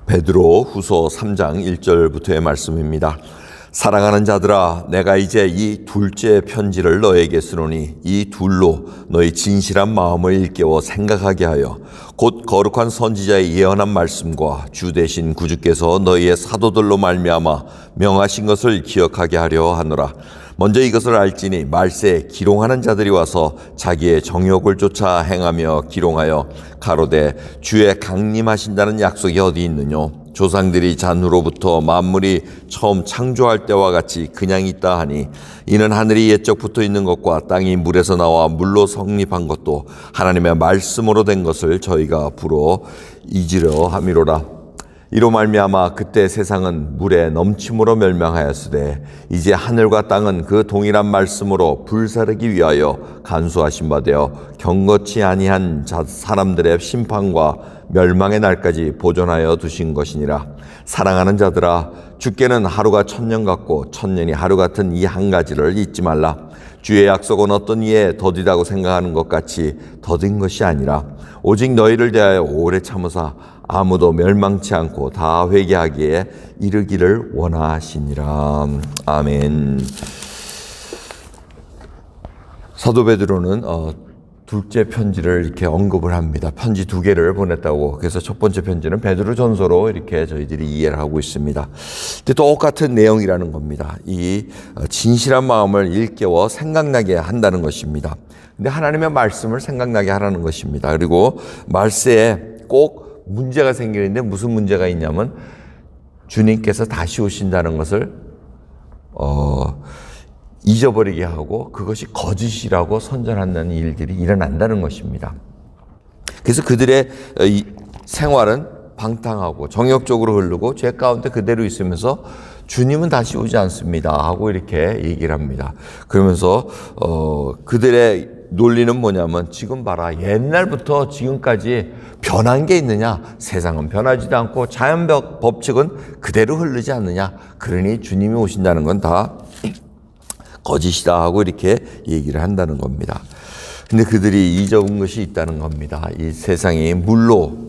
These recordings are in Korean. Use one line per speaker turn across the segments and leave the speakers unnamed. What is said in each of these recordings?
베드로 후서 3장 1절부터의 말씀입니다. 사랑하는 자들아, 내가 이제 이 둘째 편지를 너에게 쓰노니 이 둘로 너희 진실한 마음을 일깨워 생각하게 하여 곧 거룩한 선지자의 예언한 말씀과 주 되신 구주께서 너희의 사도들로 말미암아 명하신 것을 기억하게 하려 하노라. 먼저 이것을 알지니 말세에 기롱하는 자들이 와서 자기의 정욕을 쫓아 행하며 기롱하여 가로되 주의 강림하신다는 약속이 어디 있느뇨? 조상들이 잔후로부터 만물이 처음 창조할 때와 같이 그냥 있다 하니 이는 하늘이 옛적 붙어 있는 것과 땅이 물에서 나와 물로 성립한 것도 하나님의 말씀으로 된 것을 저희가 불어 잊으려 함이로라. 이로 말미암아 그때 세상은 물에 넘침으로 멸망하였으되 이제 하늘과 땅은 그 동일한 말씀으로 불사르기 위하여 간수하신 바 되어 경거치 아니한 사람들의 심판과 멸망의 날까지 보존하여 두신 것이니라. 사랑하는 자들아, 주께는 하루가 1000년 같고 1000년이 하루 같은 이 한 가지를 잊지 말라. 주의 약속은 어떤 이에 더디다고 생각하는 것 같이 더딘 것이 아니라 오직 너희를 대하여 오래 참으사 아무도 멸망치 않고 다 회개하기에 이르기를 원하시니라. 아멘. 사도 베드로는 둘째 편지를 이렇게 언급을 합니다. 편지 2개를 보냈다고. 그래서 첫 번째 편지는 베드로 전서로 이렇게 저희들이 이해를 하고 있습니다. 근데 똑같은 내용이라는 겁니다. 이 진실한 마음을 일깨워 생각나게 한다는 것입니다. 근데 하나님의 말씀을 생각나게 하라는 것입니다. 그리고 말세에 꼭 문제가 생기는데 무슨 문제가 있냐면 주님께서 다시 오신다는 것을 잊어버리게 하고 그것이 거짓이라고 선전하는 일들이 일어난다는 것입니다. 그래서 그들의 생활은 방탕하고 정욕적으로 흐르고 죄 가운데 그대로 있으면서 주님은 다시 오지 않습니다 하고 이렇게 얘기를 합니다. 그러면서 그들의 논리는 뭐냐면 지금 봐라, 옛날부터 지금까지 변한 게 있느냐? 세상은 변하지도 않고 자연 법칙은 그대로 흐르지 않느냐? 그러니 주님이 오신다는 건 다 거짓이다 하고 이렇게 얘기를 한다는 겁니다. 근데 그들이 잊어본 것이 있다는 겁니다. 이 세상이 물로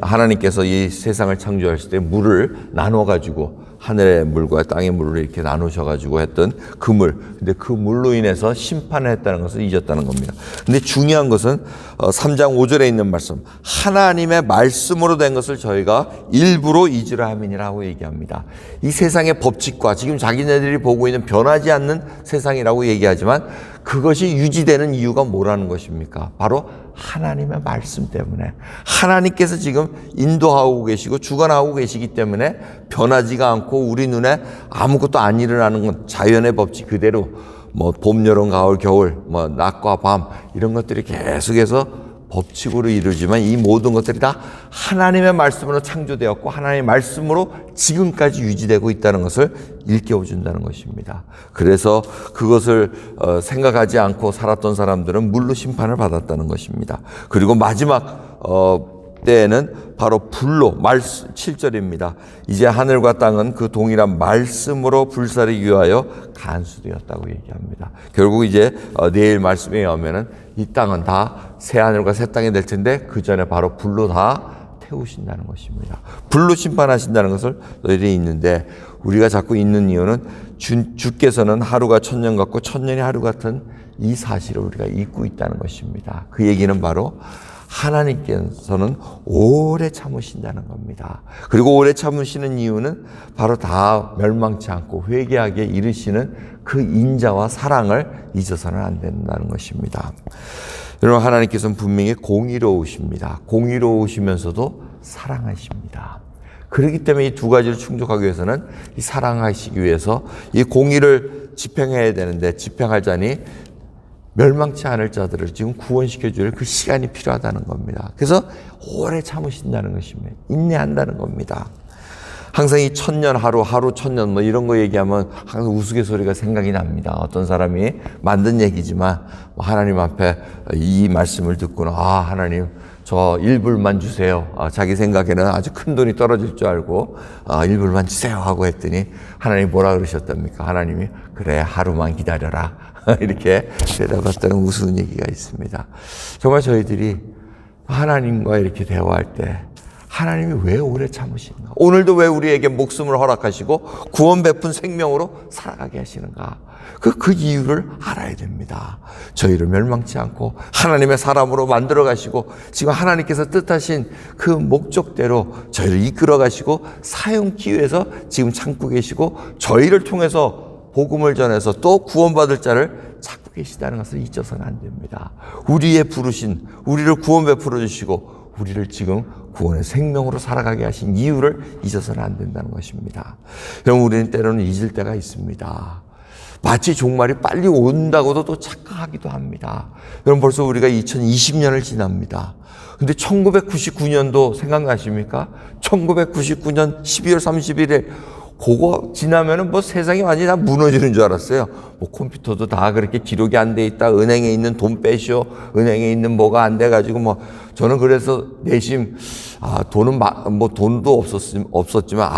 하나님께서 이 세상을 창조하실 때 물을 나눠가지고 하늘의 물과 땅의 물을 이렇게 나누셔가지고 했던 그 물. 근데 그 물로 인해서 심판을 했다는 것을 잊었다는 겁니다. 근데 중요한 것은 3장 5절에 있는 말씀. 하나님의 말씀으로 된 것을 저희가 일부러 잊으라 함이니라고 얘기합니다. 이 세상의 법칙과 지금 자기네들이 보고 있는 변하지 않는 세상이라고 얘기하지만 그것이 유지되는 이유가 뭐라는 것입니까? 바로 하나님의 말씀 때문에. 하나님께서 지금 인도하고 계시고 주관하고 계시기 때문에 변하지가 않고 우리 눈에 아무것도 안 일어나는 건 자연의 법칙 그대로 봄, 여름, 가을, 겨울, 낮과 밤 이런 것들이 계속해서 법칙으로 이루어지만 이 모든 것들이 다 하나님의 말씀으로 창조되었고 하나님의 말씀으로 지금까지 유지되고 있다는 것을 일깨워준다는 것입니다. 그래서 그것을 생각하지 않고 살았던 사람들은 물로 심판을 받았다는 것입니다. 그리고 마지막 때에는 바로 불로 7절입니다. 이제 하늘과 땅은 그 동일한 말씀으로 불사르기 위하여 간수되었다고 얘기합니다. 결국 이제 내일 말씀에 의하면은 이 땅은 다 새 하늘과 새 땅이 될 텐데 그 전에 바로 불로 다 태우신다는 것입니다. 불로 심판하신다는 것을 너희들이 있는데 우리가 자꾸 있는 이유는 주께서는 하루가 1000년 같고 1000년이 하루 같은 이 사실을 우리가 잊고 있다는 것입니다. 그 얘기는 바로 하나님께서는 오래 참으신다는 겁니다. 그리고 오래 참으시는 이유는 바로 다 멸망치 않고 회개하게 이르시는 그 인자와 사랑을 잊어서는 안 된다는 것입니다. 여러분, 하나님께서는 분명히 공의로우십니다. 공의로우시면서도 사랑하십니다. 그렇기 때문에 이 두 가지를 충족하기 위해서는 이 사랑하시기 위해서 이 공의를 집행해야 되는데 집행하자니 멸망치 않을 자들을 지금 구원시켜줄 그 시간이 필요하다는 겁니다. 그래서 오래 참으신다는 것입니다. 인내한다는 겁니다. 항상 이 1000년 하루 1000년 이런 거 얘기하면 항상 우스갯소리가 생각이 납니다. 어떤 사람이 만든 얘기지만 하나님 앞에 이 말씀을 듣고는 하나님 저 1불만 주세요. 자기 생각에는 아주 큰 돈이 떨어질 줄 알고 1불만 주세요 하고 했더니 하나님이 뭐라 그러셨답니까? 하나님이 그래 하루만 기다려라 이렇게 대답했다는 우스운 얘기가 있습니다. 정말 저희들이 하나님과 이렇게 대화할 때 하나님이 왜 오래 참으시는가? 오늘도 왜 우리에게 목숨을 허락하시고 구원 베푼 생명으로 살아가게 하시는가? 그 이유를 알아야 됩니다. 저희를 멸망치 않고 하나님의 사람으로 만들어 가시고 지금 하나님께서 뜻하신 그 목적대로 저희를 이끌어 가시고 사용 기회에서 지금 참고 계시고 저희를 통해서 복음을 전해서 또 구원받을 자를 찾고 계시다는 것을 잊어서는 안 됩니다. 우리의 부르신, 우리를 구원 베풀어 주시고 우리를 지금 구원의 생명으로 살아가게 하신 이유를 잊어서는 안 된다는 것입니다. 여러분, 우리는 때로는 잊을 때가 있습니다. 마치 종말이 빨리 온다고도 또 착각하기도 합니다. 여러분, 벌써 우리가 2020년을 지납니다. 근데 1999년도 생각나십니까? 1999년 12월 31일 그거 지나면은 뭐 세상이 완전히 다 무너지는 줄 알았어요. 뭐 컴퓨터도 다 그렇게 기록이 안 돼 있다. 은행에 있는 돈 빼쇼. 은행에 있는 뭐가 안 돼가지고 뭐 저는 그래서 내심 돈은 뭐 돈도 없었지만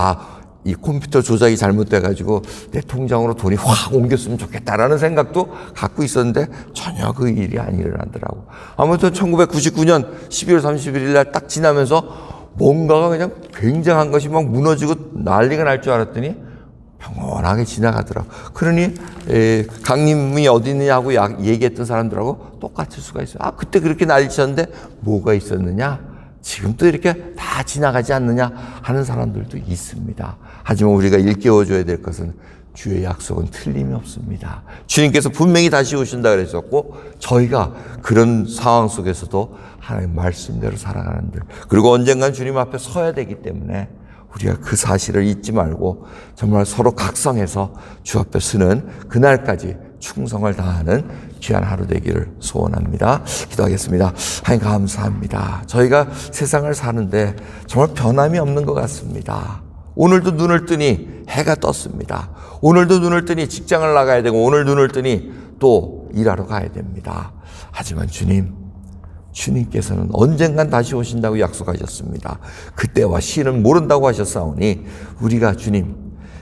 이 컴퓨터 조작이 잘못돼가지고 내 통장으로 돈이 확 옮겼으면 좋겠다라는 생각도 갖고 있었는데 전혀 그 일이 안 일어나더라고. 아무튼 1999년 12월 31일 날 딱 지나면서 뭔가가 그냥 굉장한 것이 막 무너지고 난리가 날 줄 알았더니 평온하게 지나가더라고. 그러니 강림이 어디 있느냐고 얘기했던 사람들하고 똑같을 수가 있어요. 그때 그렇게 난리쳤는데 뭐가 있었느냐? 지금 또 이렇게 다 지나가지 않느냐 하는 사람들도 있습니다. 하지만 우리가 일깨워줘야 될 것은 주의 약속은 틀림이 없습니다. 주님께서 분명히 다시 오신다 그랬었고 저희가 그런 상황 속에서도 하나님 말씀대로 살아가는 들, 그리고 언젠간 주님 앞에 서야 되기 때문에 우리가 그 사실을 잊지 말고 정말 서로 각성해서 주 앞에 서는 그날까지 충성을 다하는 귀한 하루 되기를 소원합니다. 기도하겠습니다. 하나님 감사합니다. 저희가 세상을 사는데 정말 변함이 없는 것 같습니다. 오늘도 눈을 뜨니 해가 떴습니다. 오늘도 눈을 뜨니 직장을 나가야 되고 오늘 눈을 뜨니 또 일하러 가야 됩니다. 하지만 주님께서는 언젠간 다시 오신다고 약속하셨습니다. 그때와 시는 모른다고 하셨사오니 우리가 주님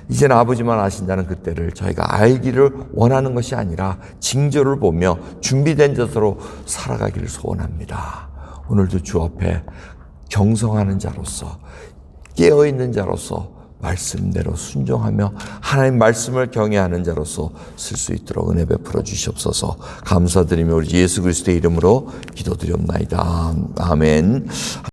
이제는 아버지만 아신다는 그때를 저희가 알기를 원하는 것이 아니라 징조를 보며 준비된 자세로 살아가기를 소원합니다. 오늘도 주 앞에 경성하는 자로서 깨어있는 자로서 말씀대로 순종하며 하나님 말씀을 경외하는 자로서 쓸 수 있도록 은혜 베풀어 주시옵소서. 감사드리며 우리 예수 그리스도의 이름으로 기도드렸나이다. 아멘.